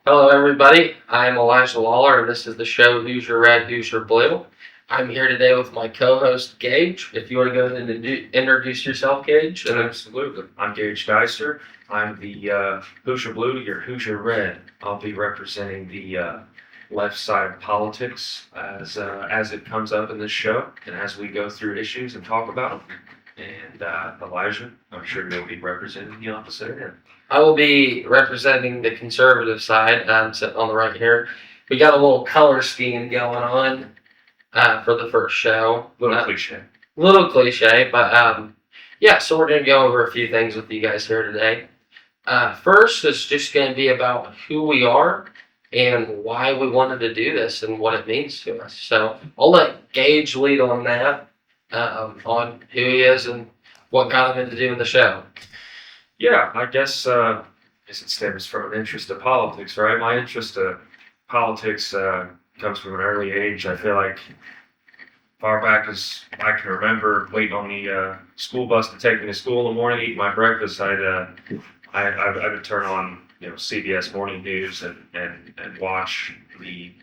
Hello, everybody. I'm Elijah Lawler, and this is the show Hoosier Red, Hoosier Blue. I'm here today with my co-host Gage. If you want to go ahead and introduce yourself, Gage. Absolutely. I'm Gage Deicer. I'm the Hoosier Blue, your Hoosier Red. I'll be representing the left side of politics as it comes up in this show and as we go through issues and talk about them. And Elijah, I'm sure you'll be representing the opposite end. I will be representing the conservative side. I'm sitting on the right here. We got a little color scheme going on for the first show. Little cliche. Little cliche, but yeah. So we're gonna go over a few things with you guys here today. First is just going to be about who we are and why we wanted to do this and what it means to us. So I'll let Gage lead on that, on who he is and what got him into doing the show. Yeah, I guess it stems from an interest in politics, right? My interest in politics comes from an early age. I feel like far back as I can remember, waiting on the school bus to take me to school in the morning, eating my breakfast, I would turn on CBS Morning News and watch the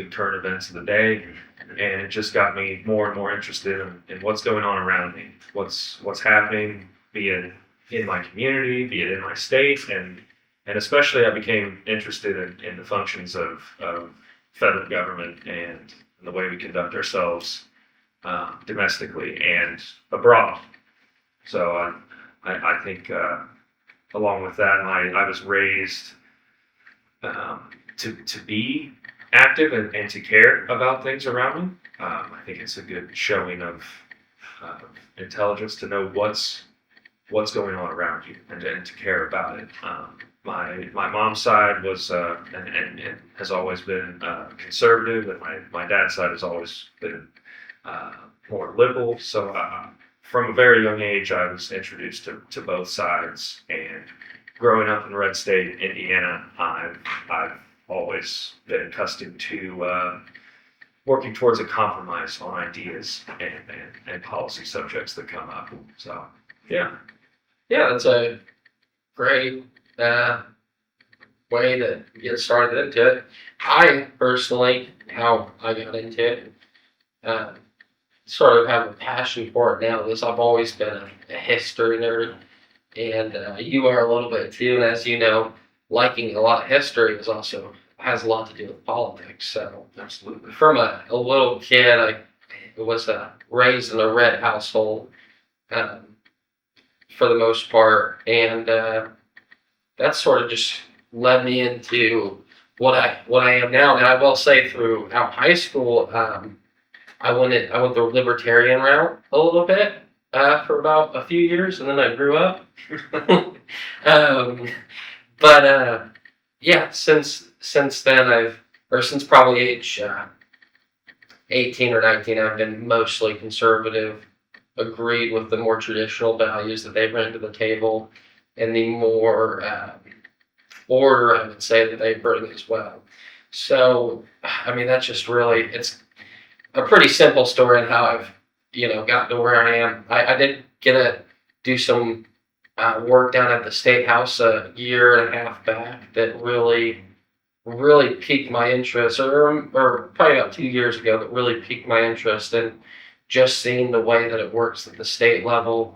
current events of the day, and it just got me more and more interested in what's going on around me, what's happening, be it in my community, be it in my state, and especially I became interested in the functions of federal government and the way we conduct ourselves domestically and abroad. So I think along with that, I was raised to be active and to care about things around me. I think it's a good showing of intelligence to know what's going on around you and to care about it. My mom's side was and has always been conservative, and my dad's side has always been more liberal. So from a very young age, I was introduced to both sides. And growing up in Red State, Indiana, I've always been accustomed to working towards a compromise on ideas and policy subjects that come up. So yeah. Yeah, that's a great way to get started into it. I personally, how I got into it, sort of have a passion for it now because I've always been a history nerd, and you are a little bit too. And as you know, liking a lot of history has a lot to do with politics. So Absolutely. from a little kid, I was raised in a red household. For the most part, and that sort of just led me into what I am now. And I will say, throughout high school, I went the libertarian route a little bit for about a few years, and then I grew up. But yeah, since then since probably age 18 or 19, I've been mostly conservative. Agreed with the more traditional values that they bring to the table, and the more order, I would say, that they bring as well. So, I mean, that's just really, it's a pretty simple story on how I've gotten to where I am. I did get to do some work down at the State House a year and a half back that really piqued my interest, or probably about 2 years ago, that really piqued my interest in just seeing the way that it works at the state level,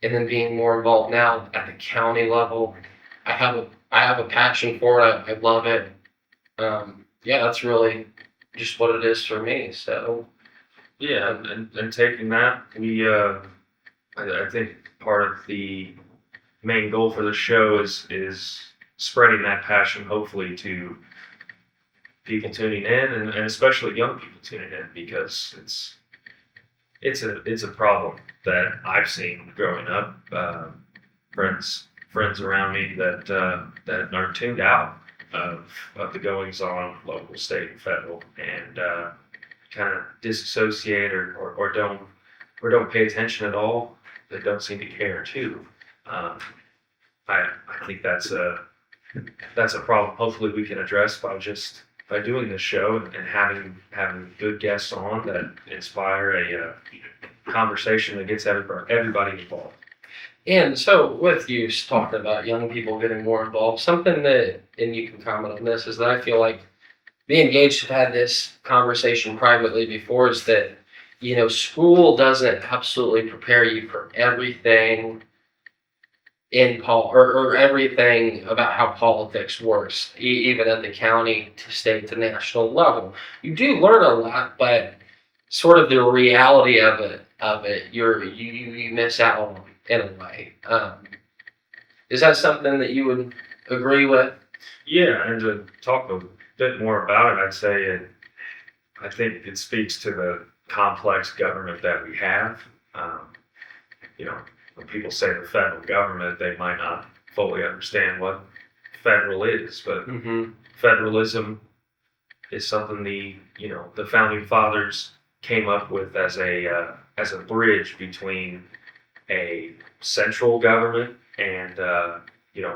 and then being more involved now at the county level. I have a passion for it. I love it. Yeah, that's really just what it is for me. So Yeah, and taking that, I think part of the main goal for the show is spreading that passion, hopefully, to people tuning in, and especially young people tuning in, because it's a problem that I've seen growing up. Friends around me that are tuned out of the goings on, local, state, and federal, and kind of disassociate or don't pay attention at all. They don't seem to care too. I think that's a problem. Hopefully, we can address by doing this show and having good guests on that inspire a conversation that gets everybody involved. And so, with you talking about young people getting more involved, something that, and you can comment on this, is that I feel like me and Gage have had this conversation privately before, is that, school doesn't absolutely prepare you for everything or everything about how politics works, even at the county to state to national level. You do learn a lot, but sort of the reality of it, you miss out on in a way. Is that something that you would agree with? Yeah, and to talk a bit more about it, I think it speaks to the complex government that we have. You know, when people say the federal government, they might not fully understand what federal is, but Mm-hmm. federalism is something the founding fathers came up with as a bridge between a central government and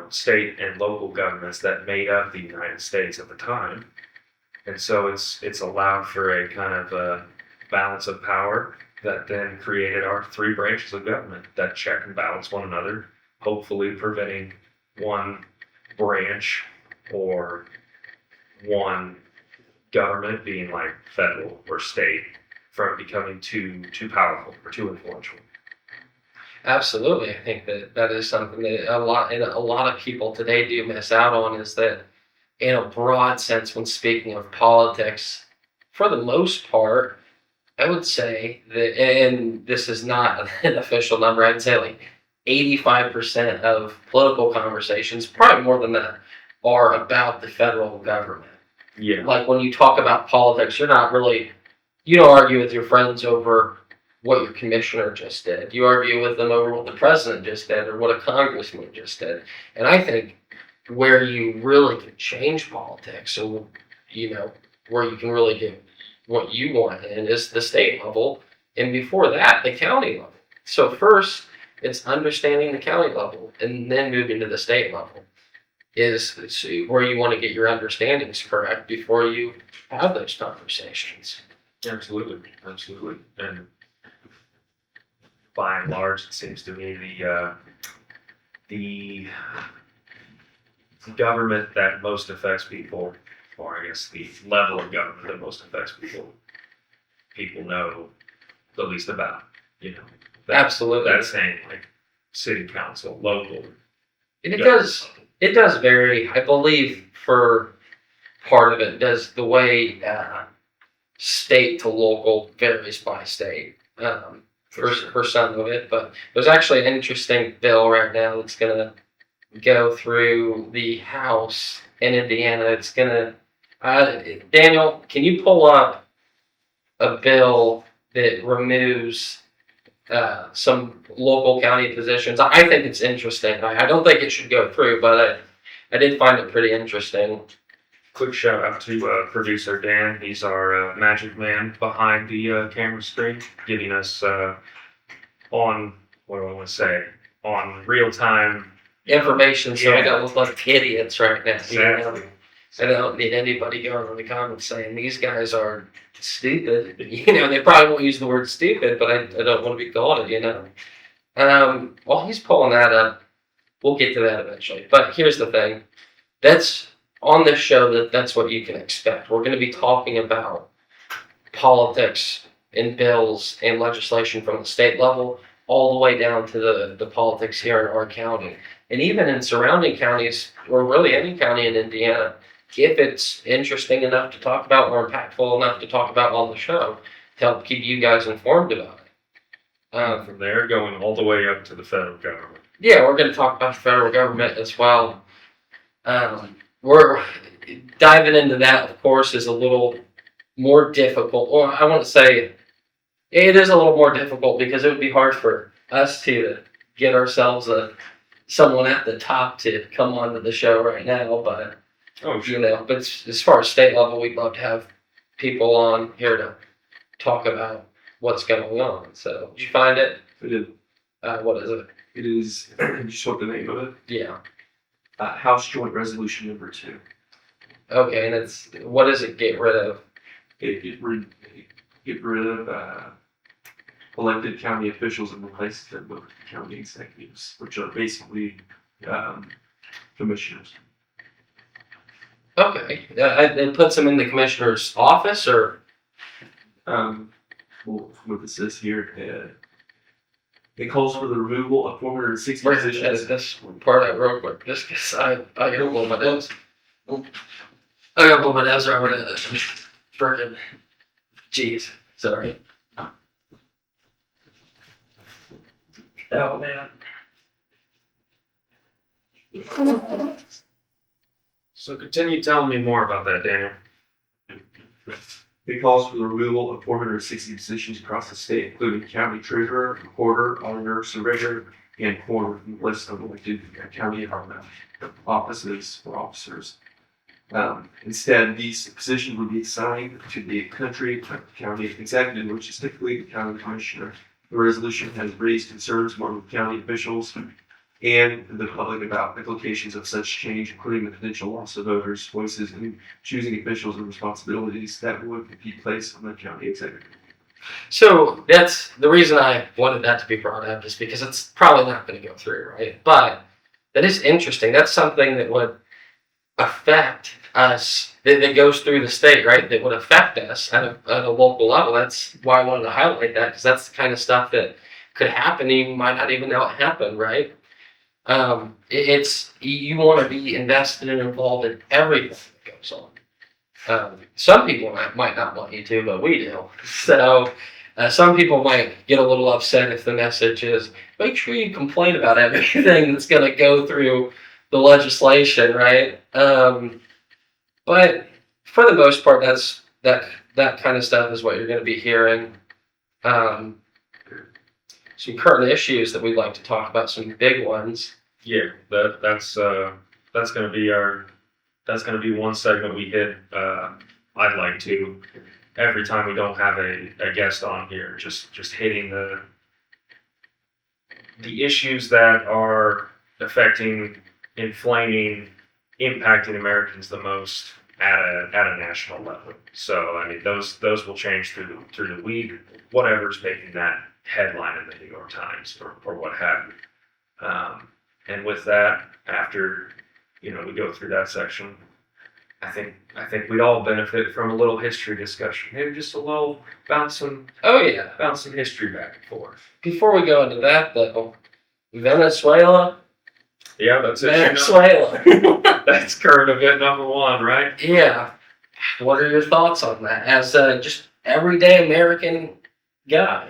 state and local governments that made up the United States at the time, and so it's allowed for a kind of a balance of power that then created our three branches of government that check and balance one another, hopefully preventing one branch or one government being like federal or state from becoming too powerful or too influential. Absolutely, I think that is something that a lot of people today do miss out on. Is that in a broad sense, when speaking of politics, for the most part, I would say that, and this is not an official number, I'd say like 85% of political conversations, probably more than that, are about the federal government. Yeah. Like when you talk about politics, you don't argue with your friends over what your commissioner just did. You argue with them over what the president just did or what a congressman just did. And I think where you really can change politics, and where you can really get what you want in, is the state level, and before that, the county level. So first, it's understanding the county level, and then moving to the state level is where you want to get your understandings correct before you have those conversations. Absolutely, absolutely, and by and large, it seems to me the government that most affects people, or I guess the level of government that most affects people know the least about. Absolutely. That's saying like city council, local. And it does vary. I believe for part of it does the way state to local varies by state. For some of it, but there's actually an interesting bill right now that's going to go through the House in Indiana. It's going to, Daniel, can you pull up a bill that removes some local county positions? I think it's interesting. I don't think it should go through, but I did find it pretty interesting. Quick shout out to producer Dan. He's our magic man behind the camera screen, giving us on real time Information, so I Yeah. don't look like idiots right now. Exactly. I don't need anybody going in the comments saying these guys are stupid. They probably won't use the word stupid, but I don't want to be called it. While he's pulling that up, we'll get to that eventually. But here's the thing: that's on this show. That's what you can expect. We're going to be talking about politics and bills and legislation from the state level all the way down to the politics here in our county. And even in surrounding counties, or really any county in Indiana, if it's interesting enough to talk about or impactful enough to talk about on the show to help keep you guys informed about it. From there, going all the way up to the federal government. Yeah, we're going to talk about the federal government as well. We're diving into that, of course, is a little more difficult. Or I want to say it is a little more difficult because it would be hard for us to get ourselves someone at the top to come onto the show right now. But but as far as state level, we'd love to have people on here to talk about what's going on. So, did you find it? I did. What is it? It is, you just want the name of it? Yeah. House Joint Resolution Number 2. Okay, and what does it get rid of? Get rid of elected county officials and replaces them with county executives, which are basically commissioners. Okay. It puts them in the commissioner's office, or Well, what this says here, it calls for the removal of 460 where's positions. this part out real quick? Just because I got a little bit of I got a little bit of over the freaking. Jeez, sorry. Oh man. So continue telling me more about that, Daniel. It calls for the removal of 460 positions across the state, including county treasurer, recorder, auditor, surveyor, and coroner from the list of elected county offices or officers. Instead, these positions would be assigned to the county executive, which is typically the county commissioner. The resolution has raised concerns among county officials and the public about implications of such change, including the potential loss of voters' voices in choosing officials and responsibilities that would be placed on the county executive. So that's the reason I wanted that to be brought up, is because it's probably not going to go through, right? But that is interesting. That's something that would affect us, that goes through the state, right? That would affect us at a local level. That's why I wanted to highlight that, because that's the kind of stuff that could happen. You might not even know it happened, right? It's you want to be invested and involved in everything that goes on. Some people might not want you to, but we do. So some people might get a little upset if the message is, make sure you complain about everything that's going to go through the legislation, right? But for the most part, that kind of stuff is what you're going to be hearing. Some current issues that we'd like to talk about, some big ones. Yeah, that's going to be one segment we hit. I'd like to, every time we don't have a guest on here, just hitting the issues that are affecting, inflaming, impacting Americans the most at a national level. So I mean, those will change through the week, whatever's making that headline in the New York Times or what have you. And with that, after we go through that section, I think we'd all benefit from a little history discussion. Maybe just a little bouncing history back and forth. Before we go into that, though, Venezuela. Yeah, that's it. Venezuela. That's current event number one, right? Yeah. What are your thoughts on that as just everyday American guy?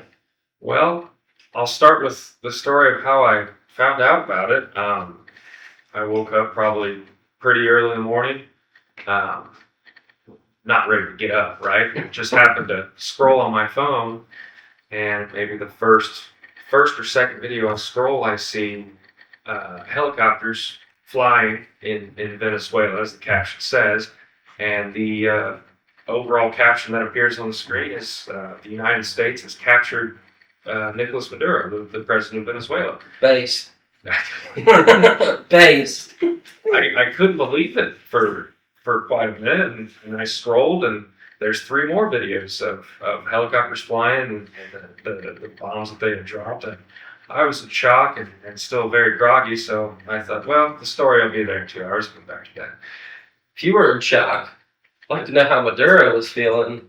Well, I'll start with the story of how I found out about it. I woke up probably pretty early in the morning. Not ready to get up, right? Just happened to scroll on my phone, and maybe the first or second video I scroll, I see helicopters flying in Venezuela, as the caption says, and the overall caption that appears on the screen is the United States has captured Nicolas Maduro, the president of Venezuela. Based. Based. I couldn't believe it for quite a minute, and I scrolled, and there's 3 more videos of helicopters flying and the bombs that they had dropped. And I was in shock and still very groggy, so I thought, well, the story will be there in 2 hours. I'll come back to that. If you were in shock, I'd like to know how Maduro was feeling.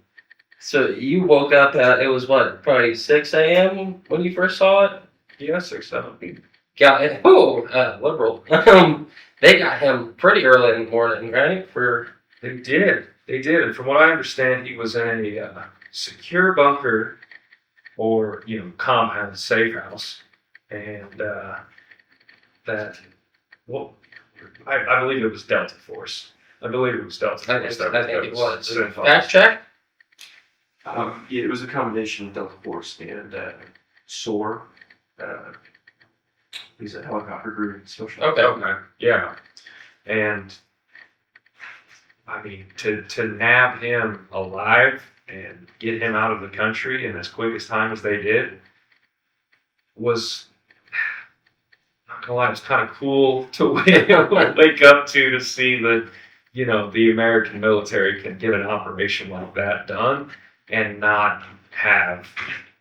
So you woke up at, it was what, probably 6 a.m. when you first saw it? Yeah, 6, 7. Got it. Liberal. They got him pretty early in the morning, right? They did. And from what I understand, he was in a secure bunker or, compound, safe house. And I believe it was Delta Force. I believe it was Delta Force. I think it was. involved. Fact check? Yeah, it was a combination of Delta Force and SOAR. He's a helicopter group. Okay. Yeah. And I mean, to nab him alive and get him out of the country in as quick as time as they did was, not gonna lie, it was kind of cool to wake up to see that, the American military can get an operation like that done and not have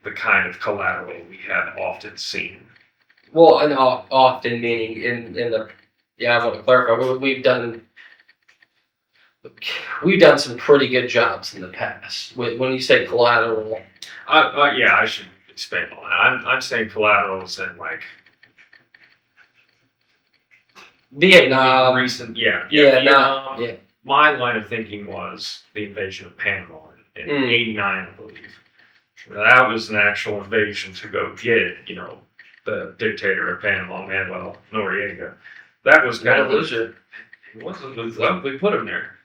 the kind of collateral we have often seen. Well, and often meaning in the, yeah, I want to clarify. We've done some pretty good jobs in the past. When you say collateral, Yeah, I should expand on that. I'm saying collaterals and like Vietnam, recent, yeah, Vietnam, Vietnam. My line of thinking was the invasion of Panama in '89, I believe. That was an actual invasion to go get, the dictator of Panama, Manuel Noriega. That was kind not a of loser. It wasn't a loser. Well, we put him there.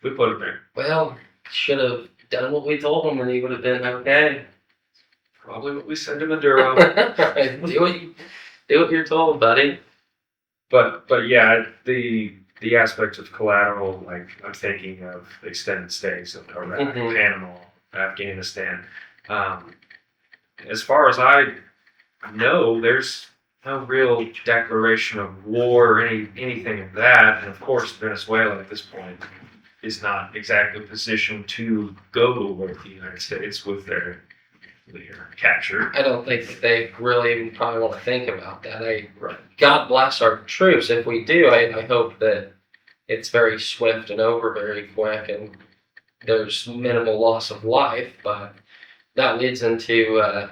Well, should have done what we told him, and he would have been okay. Probably what we sent him to Duro. do what you're told, buddy. But yeah, the aspect of collateral, like I'm thinking of extended stays of Iraq, Panama, Afghanistan. As far as I know, there's no real declaration of war or anything of that. And of course, Venezuela at this point is not exactly positioned to go with the United States with their capture. I don't think that they really even probably want to think about that. God bless our troops. If we do, I hope that it's very swift and over very quick, and there's minimal loss of life. But that leads into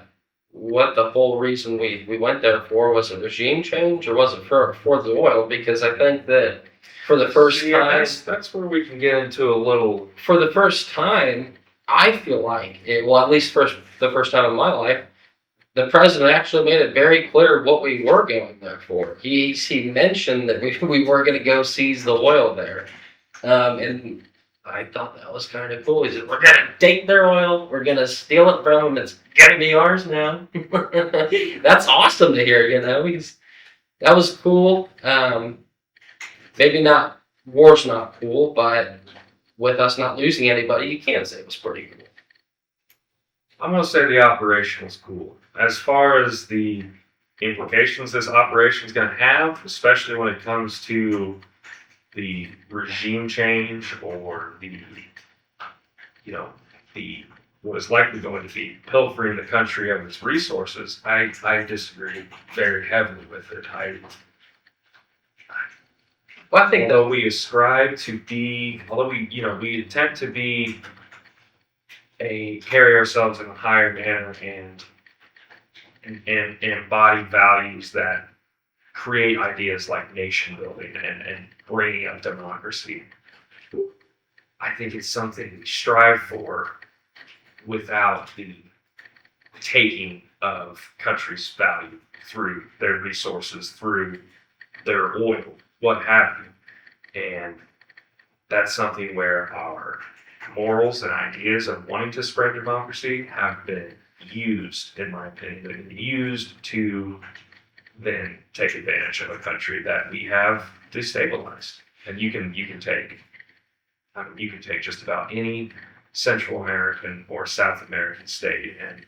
what the whole reason we went there for. Was it regime change, or was it for the oil? Because I think that for the first time, that's where we can get into a little. For the first time, I feel like at least the first time in my life, the president actually made it very clear what we were going there for. He mentioned that we were going to go seize the oil there, and I thought that was kind of cool. He said, "We're going to take their oil. We're going to steal it from them. It's going to be ours now." That's awesome to hear. That was cool. Maybe not. War's not cool, but with us not losing anybody, you can say it was pretty cool. I'm going to say the operation was cool. As far as the implications this operation is going to have, especially when it comes to the regime change or the what is likely going to be pilfering the country of its resources, I disagree very heavily with it. Well, I think although we ascribe to be, we attempt to be carry ourselves in a higher manner and embody values that create ideas like nation building and bringing up democracy. I think it's something we strive for without the taking of countries' value through their resources, through their oil, what have you. And that's something where our morals and ideas of wanting to spread democracy have been used, in my opinion, they've been used to then take advantage of a country that we have destabilized. And you can take just about any Central American or South American state, and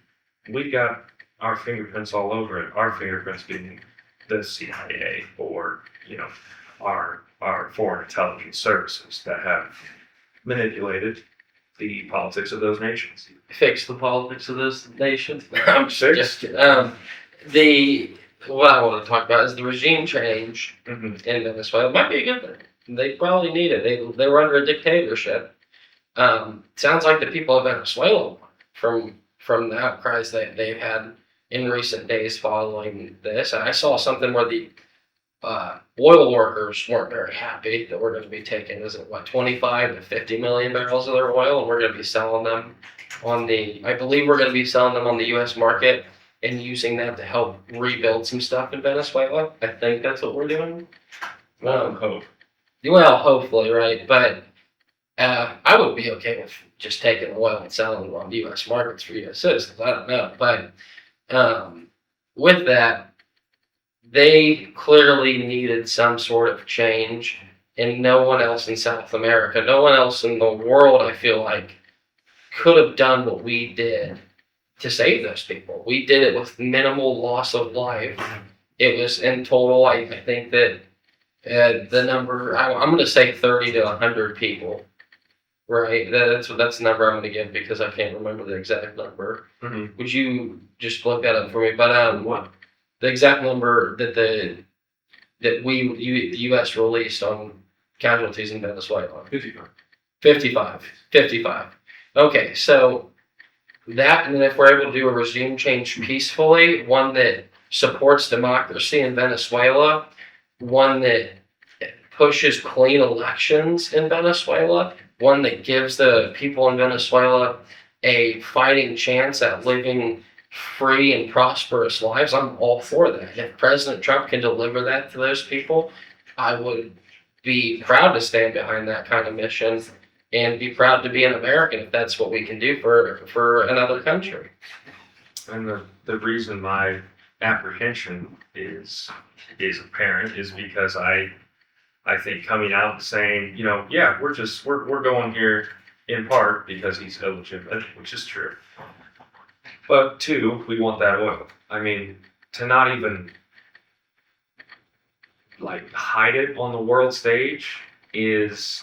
we got our fingerprints all over it. Our fingerprints being the CIA or our foreign intelligence services that have manipulated the politics of those nations. Fix the politics of those nations. I'm just kidding. What I want to talk about is the regime change in Venezuela. It might be a good thing. They probably need it. They were under a dictatorship. Sounds like the people of Venezuela, from the outcries that they've had in recent days following this. I saw something where the oil workers weren't very happy that we're going to be taking, 25 to 50 million barrels of their oil, and we're going to be selling them I believe we're going to be selling them on the U.S. market and using that to help rebuild some stuff in Venezuela. I think that's what we're doing. Hope. Well, hopefully, right? But I would be okay with just taking oil and selling it on the U.S. markets for U.S. citizens. I don't know. But with that, they clearly needed some sort of change, and no one else in South America, no one else in the world, I feel like, could have done what we did to save those people. We did it with minimal loss of life. It was in total, I think that the number, I'm going to say 30 to 100 people right? That's the number I'm going to give because I can't remember the exact number. Mm-hmm. Would you just look that up for me? But What? the exact number that the U.S. released on casualties in Venezuela. 55. 55. 55. Okay, so that, and then if we're able to do a regime change peacefully, one that supports democracy in Venezuela, one that pushes clean elections in Venezuela, one that gives the people in Venezuela a fighting chance at living free and prosperous lives, I'm all for that. If President Trump can deliver that to those people, I would be proud to stand behind that kind of mission and be proud to be an American if that's what we can do for another country. And the reason my apprehension is apparent is because I think coming out and saying, yeah, we're going here in part because he's illegitimate, which is true. But two, we want that oil. I mean, to not even like hide it on the world stage is,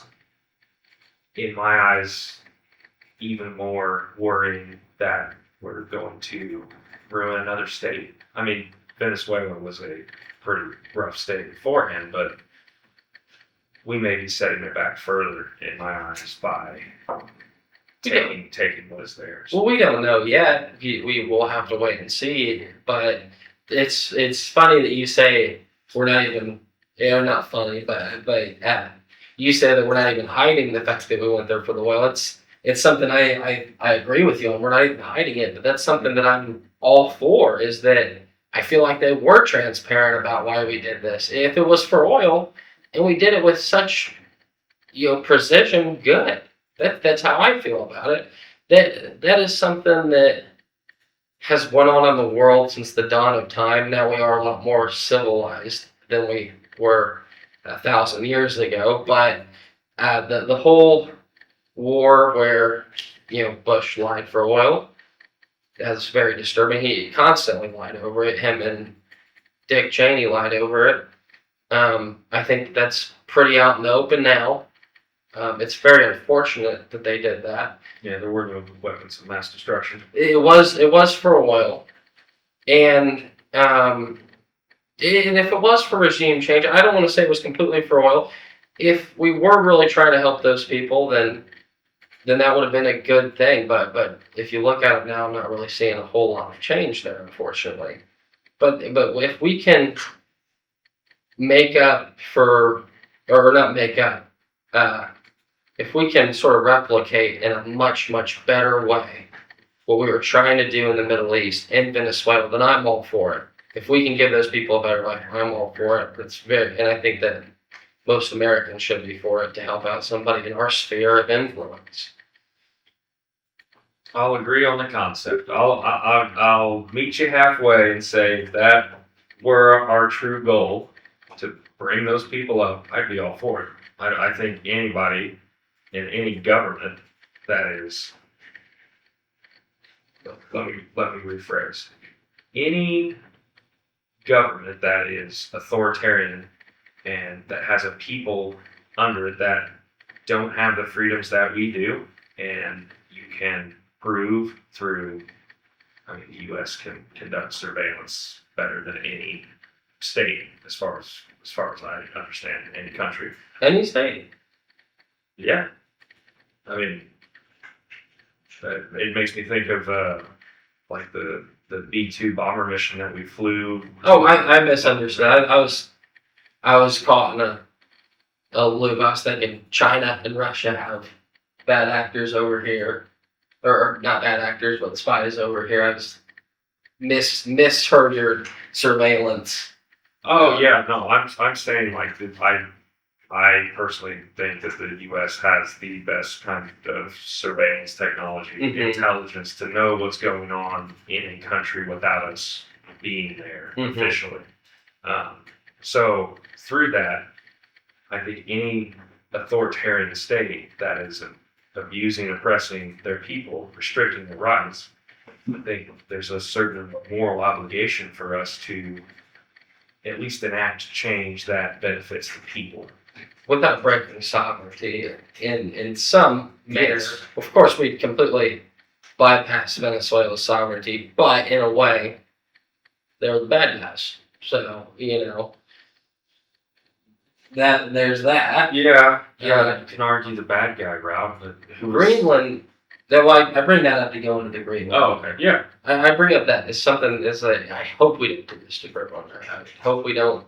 in my eyes, even more worrying that we're going to ruin another state. I mean, Venezuela was a pretty rough state beforehand, but we may be setting it back further, in my eyes, by taking what is theirs. Well, we don't know yet. We will have to wait and see. But it's funny that you say we're not even, not funny, but you say that we're not even hiding the fact that we went there for the oil. It's something I agree with you on. We're not even hiding it, but that's something that I'm all for. Is that I feel like they were transparent about why we did this. If it was for oil, and we did it with such, precision, good. That's how I feel about it. That is something that has went on in the world since the dawn of time. Now we are a lot more civilized than we were 1,000 years ago. But the whole war where Bush lied for oil, that's very disturbing. He constantly lied over it. Him and Dick Cheney lied over it. I think that's pretty out in the open now. It's very unfortunate that they did that. Yeah, there were no weapons of mass destruction. It was for oil, and if it was for regime change, I don't want to say it was completely for oil. If we were really trying to help those people, then that would have been a good thing. But if you look at it now, I'm not really seeing a whole lot of change there, unfortunately. But if we can make up for, or not make up, if we can sort of replicate in a much, much better way what we were trying to do in the Middle East, in Venezuela, then I'm all for it. If we can give those people a better life, I'm all for it. And I think that most Americans should be for it to help out somebody in our sphere of influence. I'll agree on the concept. I'll meet you halfway and say if that were our true goal, to bring those people up, I'd be all for it. I think anybody in any government that is, let me rephrase, any government that is authoritarian and that has a people under it that don't have the freedoms that we do, and you can prove through, the U.S. can conduct surveillance better than any state, as far as I understand, any country. Any state. Yeah. It makes me think of like the B-2 bomber mission that we flew. Oh, I misunderstood. I was caught in a loop. I was thinking China and Russia have bad actors over here, or not bad actors, but spies over here. I was misheard your surveillance. Oh yeah, no, I'm saying like I personally think that the U.S. has the best kind of surveillance technology, intelligence to know what's going on in a country without us being there officially. So through that, I think any authoritarian state that is abusing, oppressing their people, restricting their rights, I think there's a certain moral obligation for us to at least enact change that benefits the people. without breaking sovereignty in some manner. Yes. Of course, we completely bypass Venezuela's sovereignty, but in a way, they're the bad guys. So that there's that. Yeah, you can argue the bad guy route, but Greenland. Though I bring that up to go into the Greenland. Oh, okay, yeah. I bring up that as something as I hope we don't do this to Greenland. I hope we don't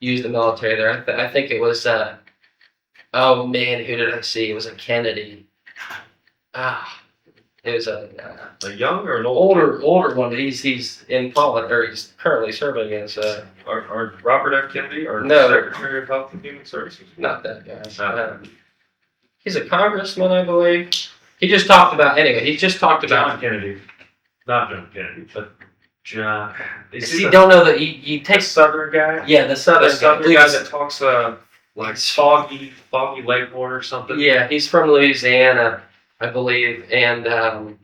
use the military there. I think it was. Oh man, who did I see? It was a Kennedy. It was a young or an old? older one. He's in Poland, or he's currently serving as Or Robert F. Kennedy or No. Secretary of Health and Human Services? not that guy. No. He's a congressman, I believe. He just talked about John Kennedy. Not John Kennedy, but John. Is See, he the don't know that you take Southern guy? yeah the southern The Southern guy. guy that talks like foggy Leghorn or something? Yeah, he's from Louisiana, I believe, and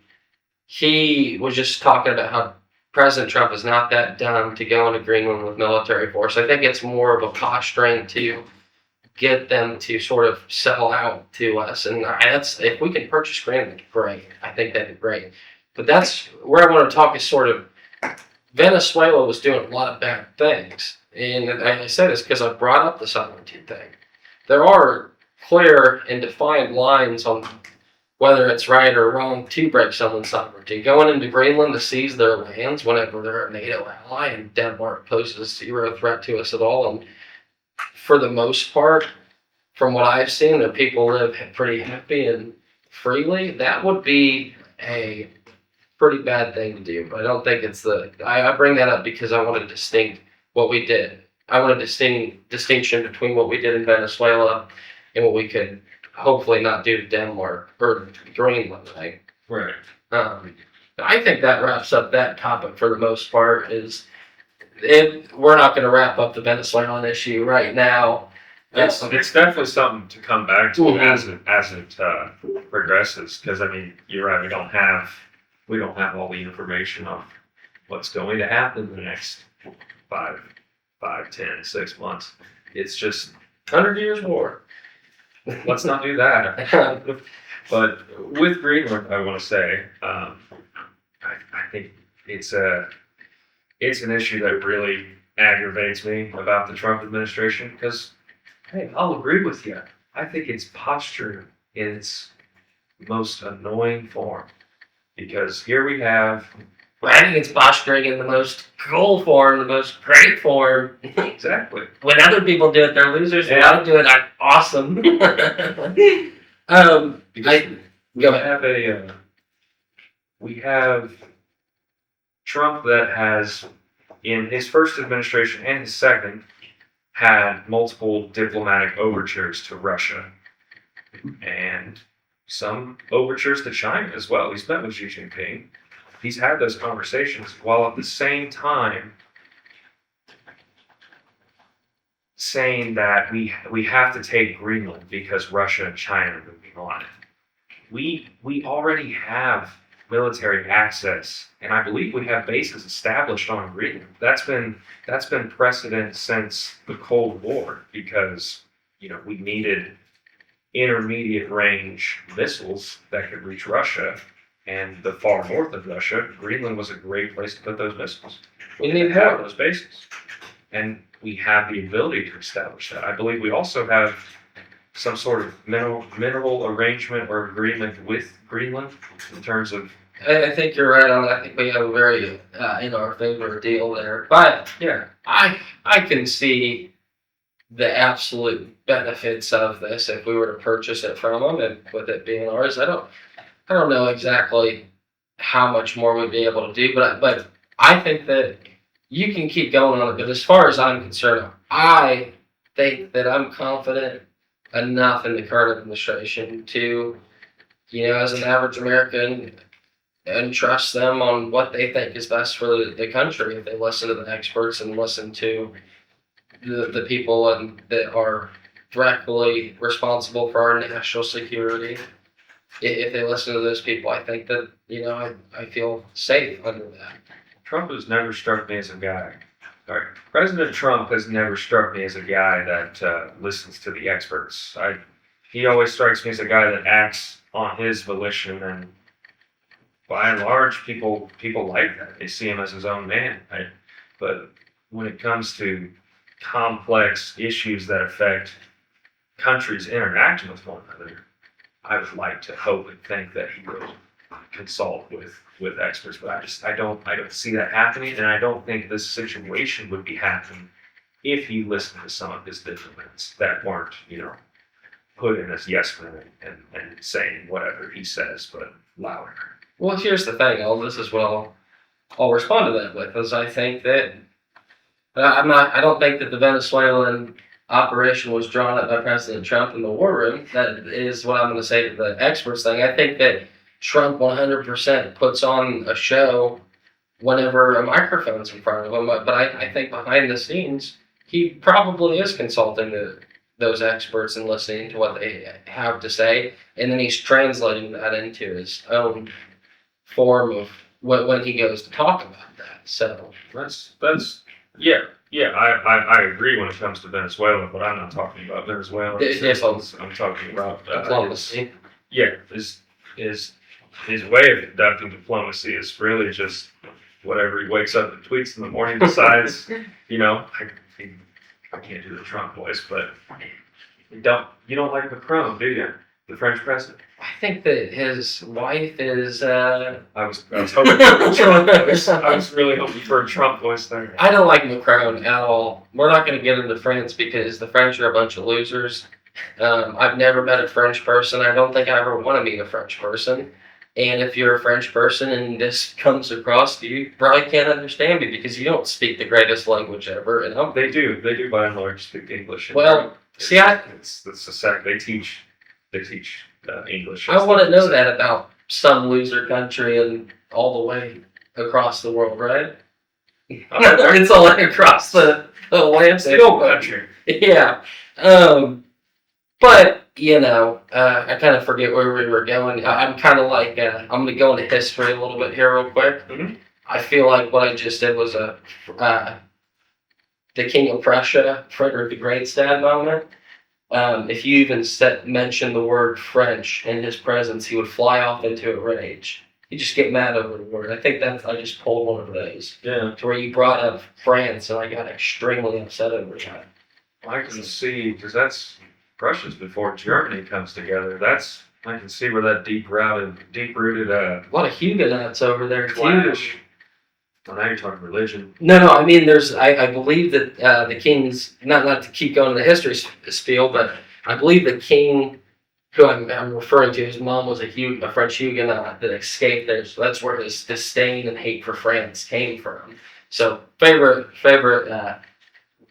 he was just talking about how President Trump is not that dumb to go into Greenland with military force. I think it's more of a posturing to get them to sort of sell out to us, and that's if we can purchase Greenland, great. I think that'd be great. But that's where I want to talk is sort of Venezuela was doing a lot of bad things, and I say this because I brought up the sovereignty thing. There are clear and defined lines on whether it's right or wrong to break someone's sovereignty. Going into Greenland to seize their lands whenever they're a NATO ally and Denmark poses zero threat to us at all. And for the most part, from what I've seen, the people live pretty happy and freely. That would be a pretty bad thing to do. But I don't think it's I bring that up because I want to distinct what we did. I want a distinction between what we did in Venezuela and what we could hopefully not do to Denmark or Greenland, right? Right. I think that wraps up that topic for the most part. We're not going to wrap up the Venezuelan issue right now. It's definitely something to come back to Mhm. as it progresses. Because I mean, you're right. We don't have all the information of what's going to happen in the next 5, 10, 6 months. It's just 100 Years War. let's not do that. But with Greenland, I want to say, I think it's an issue that really aggravates me about the Trump administration because, hey, I'll agree with you. I think it's posturing in its most annoying form because here we have. Well, I think it's posturing in the most cool form, the most great form. Exactly. When other people do it, they're losers. When I do it, I'm awesome. We have Trump that has, in his first administration and his second, had multiple diplomatic overtures to Russia and some overtures to China as well. He's met with Xi Jinping. He's had those conversations while at the same time saying that we have to take Greenland because Russia and China are moving on it. We already have military access, and I believe we have bases established on Greenland. That's been precedent since the Cold War because we needed intermediate range missiles that could reach Russia. And the far north of Russia, Greenland was a great place to put those missiles. We need to have more. those bases. And we have the ability to establish that. I believe we also have some sort of mineral arrangement or agreement with Greenland in terms of. I think you're right on that. I think we have a very in our favor deal there. But Yeah. I can see the absolute benefits of this if we were to purchase it from them and with it being ours. I don't know exactly how much more we'd be able to do, but I think that you can keep going on it. But as far as I'm concerned, I think that I'm confident enough in the current administration to, as an average American, and trust them on what they think is best for the country. If they listen to the experts and listen to the people that are directly responsible for our national security. If they listen to those people, I think that, I feel safe under that. Trump has never struck me as a guy All right. President Trump has never struck me as a guy that listens to the experts. He always strikes me as a guy that acts on his volition, and by and large, people like that. They see him as his own man. But when it comes to complex issues that affect countries interacting with one another, I would like to hope and think that he would consult with experts, but I don't see that happening, and I don't think this situation would be happening if he listened to some of his diplomats that weren't, put in as yes men and saying whatever he says, but louder. Well, here's the thing. This is what I'll respond to that with, is I think that I don't think that the Venezuelan operation was drawn up by President Trump in the war room. That is what I'm going to say to the experts thing. I think that Trump 100% puts on a show whenever a microphone's in front of him. But I think behind the scenes, he probably is consulting those experts and listening to what they have to say. And then he's translating that into his own form of when he goes to talk about that. So that's I agree when it comes to Venezuela, but I'm not talking about Venezuela. I'm talking about diplomacy. His way of conducting diplomacy is really just whatever he wakes up and tweets in the morning, decides, I can't do the Trump voice, but you don't like Macron, do you? The French president. I think that his wife is. I was hoping for Trump. I was really hoping for a Trump voice there. I don't like Macron at all. We're not going to get into France because the French are a bunch of losers. I've never met a French person. I don't think I ever want to meet a French person. And if you're a French person and this comes across to you, you probably can't understand me because you don't speak the greatest language ever. And They do by and large speak English. Well, see, it's a sect. They teach English. I want to know that about some loser country and all the way across the world, right? It's all across the landscape. Still country. Yeah. But, I kind of forget where we were going. I'm kind of like, I'm going to go into history a little bit here real quick. Mm-hmm. I feel like what I just did was the King of Prussia, Frederick the Great's dad moment. If you even mention the word French in his presence, he would fly off into a rage. He'd just get mad over the word. I think I just pulled one of those. Yeah. To where you brought up France, and I got extremely upset over that. I can see, because Prussia's before Germany comes together. I can see where that deep-rooted A lot of Huguenots over there, clash. too. Well, now you're talking religion. No, I mean, I believe that the king's, not to keep going to the history spiel, but I believe the king, who I'm referring to, his mom was a French Huguenot that escaped there, so that's where his disdain and hate for France came from. So, favorite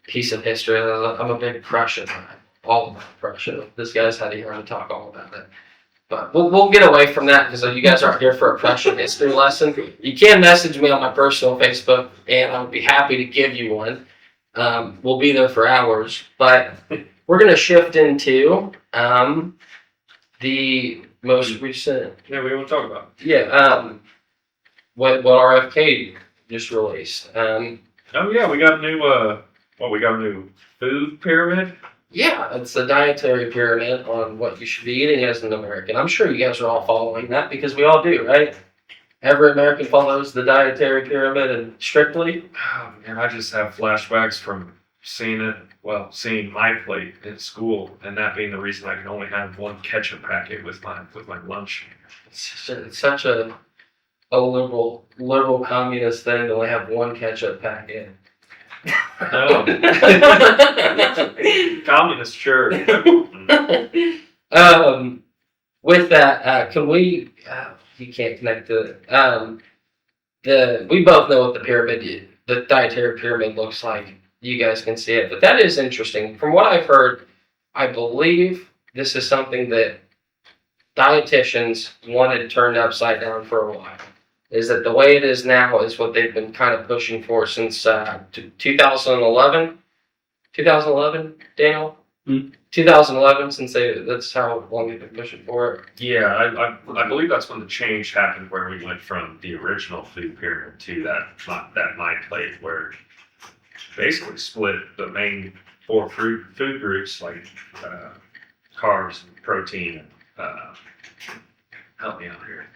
piece of history, I'm a big Prussian. All about Prussia. This guy's had to hear me talk all about it. But we'll get away from that because you guys aren't here for a Prussian history lesson. You can message me on my personal Facebook, and I would be happy to give you one. We'll be there for hours. But we're going to shift into the most recent. Yeah, what do you want to talk about? Yeah, what RFK just released. We got a new food pyramid. Yeah, it's a dietary pyramid on what you should be eating as an American. I'm sure you guys are all following that because we all do, right? Every American follows the dietary pyramid and strictly. Oh, man, I just have flashbacks from seeing my plate in school, and that being the reason I can only have one ketchup packet with my lunch. It's such a liberal communist thing to only have one ketchup packet. No. Communist, sure. With that, can we? You can't connect to it. We both know what the dietary pyramid looks like. You guys can see it, but that is interesting. From what I've heard, I believe this is something that dietitians wanted turned upside down for a while. Is that the way it is now is what they've been kind of pushing for since 2011? 2011, Daniel? 2011, since that's how long they've been pushing for it. Yeah, I believe that's when the change happened, where we went from the original food pyramid to that my plate, where basically split the main four food groups like carbs and protein and help me out here,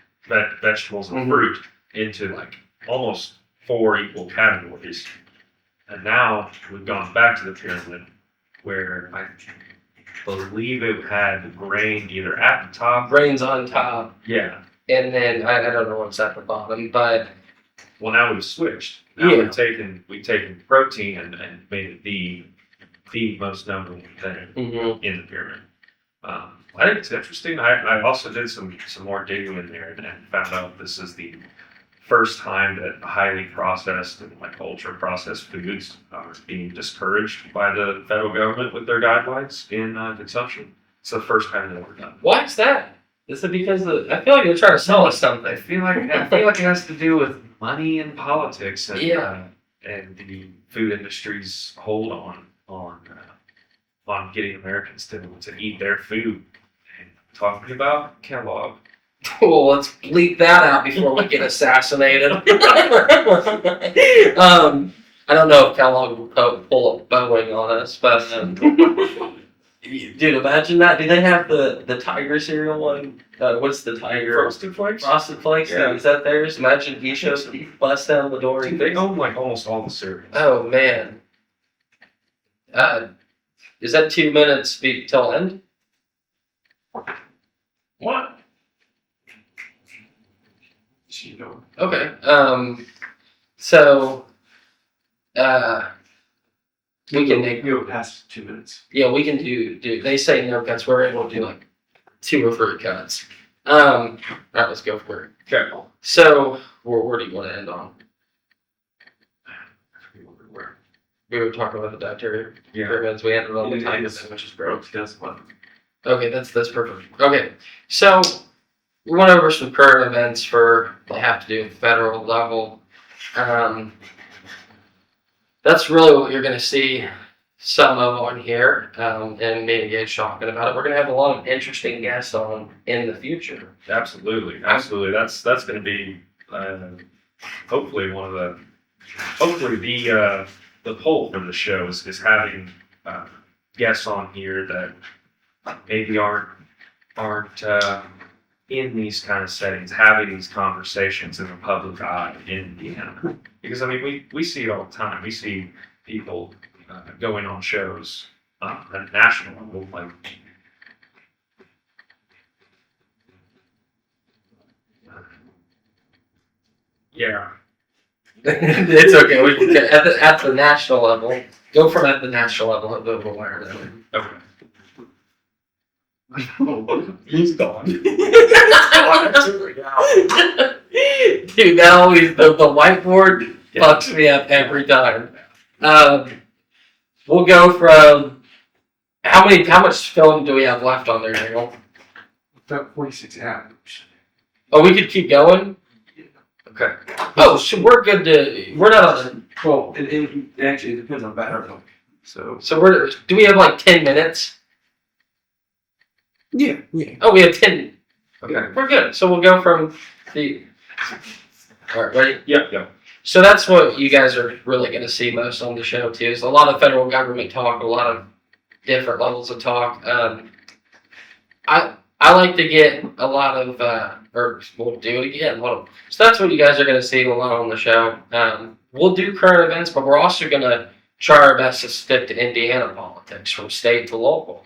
vegetables and fruit into like almost 4 equal categories. And now we've gone back to the pyramid where I believe it had grain either at the top. Grains on top, Yeah. and then I don't know what's at the bottom, but Well, now we've switched. Now Yeah. we've taken protein and made it the most number one thing in the pyramid. I think it's interesting. I also did some more digging in there and found out this is the first time that highly processed and like ultra processed foods are being discouraged by the federal government with their guidelines in consumption. It's the first time they've ever done it. why is that? Is it because I feel like they're trying to sell us I something? feel like it has to do with money and politics and and the food industry's hold on getting Americans to eat their food. And talking about Kellogg. Well, let's bleep that out before we get assassinated. I don't know if Kellogg will pull a Boeing on us, but dude, imagine that. Do they have the Tiger cereal one? What's the Tiger? Frosted Flakes? Frosted Flakes? Yeah. Is that theirs? Imagine he shows he busts down the door. Dude, they own like almost all the cereals. Oh man. Is that 2 minutes till end? What? You know, Okay. So we can make go past 2 minutes. yeah, we can do they say no cuts, we're able to do like 2 or 3 cuts. Alright, let's go for it. Okay. So where do you want to end on? We were talking about the dietary pyramids. We ended on the time, which is great. Okay, that's perfect. Okay, so we went over some current events they have to do with the federal level. That's really what you're going to see some of on here, and me and Gage talking about it. We're going to have a lot of interesting guests on in the future. Absolutely. That's going to be hopefully the pull for the show is having guests on here that maybe aren't in these kind of settings, having these conversations in the public eye in Indiana. Because I mean, we see it all the time. We see people going on shows at a national level, like. Yeah. It's okay. We can get at the national level. Go from at the national level and over wire. Okay. He's gone. Dude, that always the whiteboard fucks me up every time. We'll go from how much film do we have left on there, Daniel? About 46 hours. Oh, we could keep going. Okay. Oh, so we're good to. We're not on the. Well, it actually depends on battery life. So Do we have like 10 minutes? yeah. Oh, we have 10. Okay. We're good. So we'll go from the. All right, ready? Yeah. So that's what you guys are really going to see most on the show too. Is a lot of federal government talk, a lot of different levels of talk. I like to get a lot of, or we'll do it again. So that's what you guys are going to see a lot on the show. We'll do current events, but we're also going to try our best to stick to Indiana politics from state to local.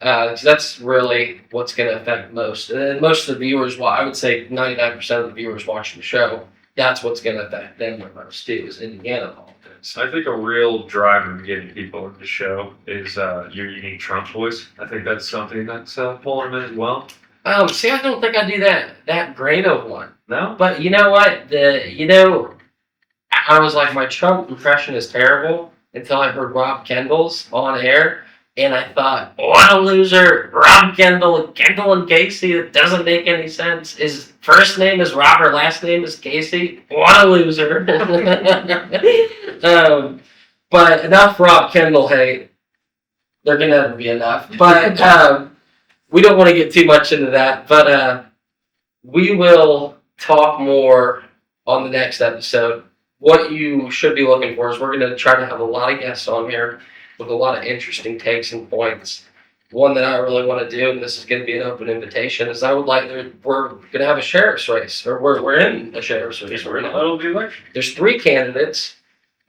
So that's really what's going to affect most. And most of the viewers, well, I would say 99% of the viewers watching the show, that's what's going to affect them the most too, is Indiana politics. I think a real driver in getting people in the show is your unique Trump voice. I think that's something that's pulling them in as well. See, I don't think I do that great of one. No? But you know what? I was like, my Trump impression is terrible until I heard Rob Kendall's on air, and I thought, what a loser! Rob Kendall and Casey. It doesn't make any sense. His first name is Robert, last name is Casey. What a loser! But enough Rob Kendall hate. There can never be enough. But we don't want to get too much into that. But we will talk more on the next episode. what you should be looking for is we're going to try to have a lot of guests on here with a lot of interesting takes and points. One that I really want to do, and this is going to be an open invitation, is we're going to have a sheriff's race, or we're in a sheriff's race. That'll be election. There's 3 candidates.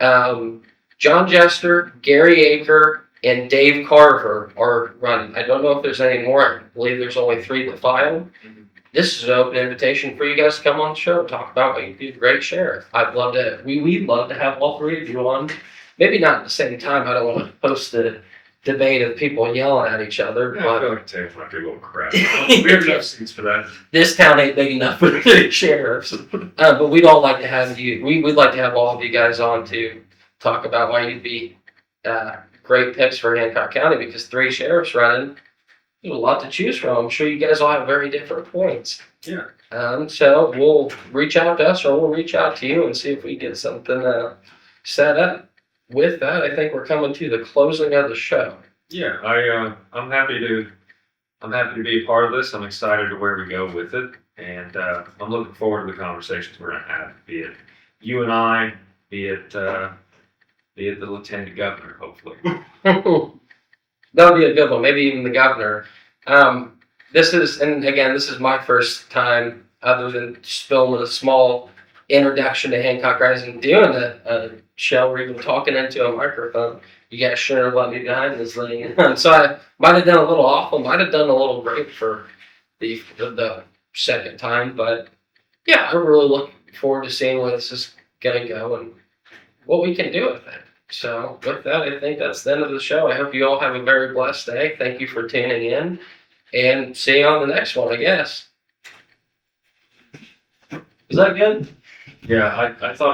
John Jester, Gary Aker, and Dave Carver are running. I don't know if there's any more. I believe there's only 3 that filed. This is an open invitation for you guys to come on the show and talk about why you'd be a great sheriff. I'd love to. We'd love to have all 3 of you on. Maybe not at the same time. I don't want to host a debate of people yelling at each other. Yeah, I But feel like Taylor might be a little crap. We have enough seats for that. this town ain't big enough for the sheriffs. But we'd all like to have you. We'd like to have all of you guys on to talk about why you'd be great picks for Hancock County, because 3 sheriffs running. There's a lot to choose from. I'm sure you guys all have very different points. Yeah. So we'll reach out to us, or we'll reach out to you and see if we get something set up. With that, I think we're coming to the closing of the show. Yeah, I'm happy to be a part of this. I'm excited to where we go with it, and I'm looking forward to the conversations we're gonna have. Be it you and I, be it the lieutenant governor, hopefully. That'll be a good one. Maybe even the governor. This is my first time, other than spilling a small introduction to Hancock Rising, doing a show or even talking into a microphone. You guys shouldn't have let me behind this thing. So I might have done a little awful, might have done a little great for the second time. But yeah, I'm really looking forward to seeing where this is going to go and what we can do with it. So with that, I think that's the end of the show. I hope you all have a very blessed day. Thank you for tuning in, and see you on the next one, I guess. Is that good? Yeah, I thought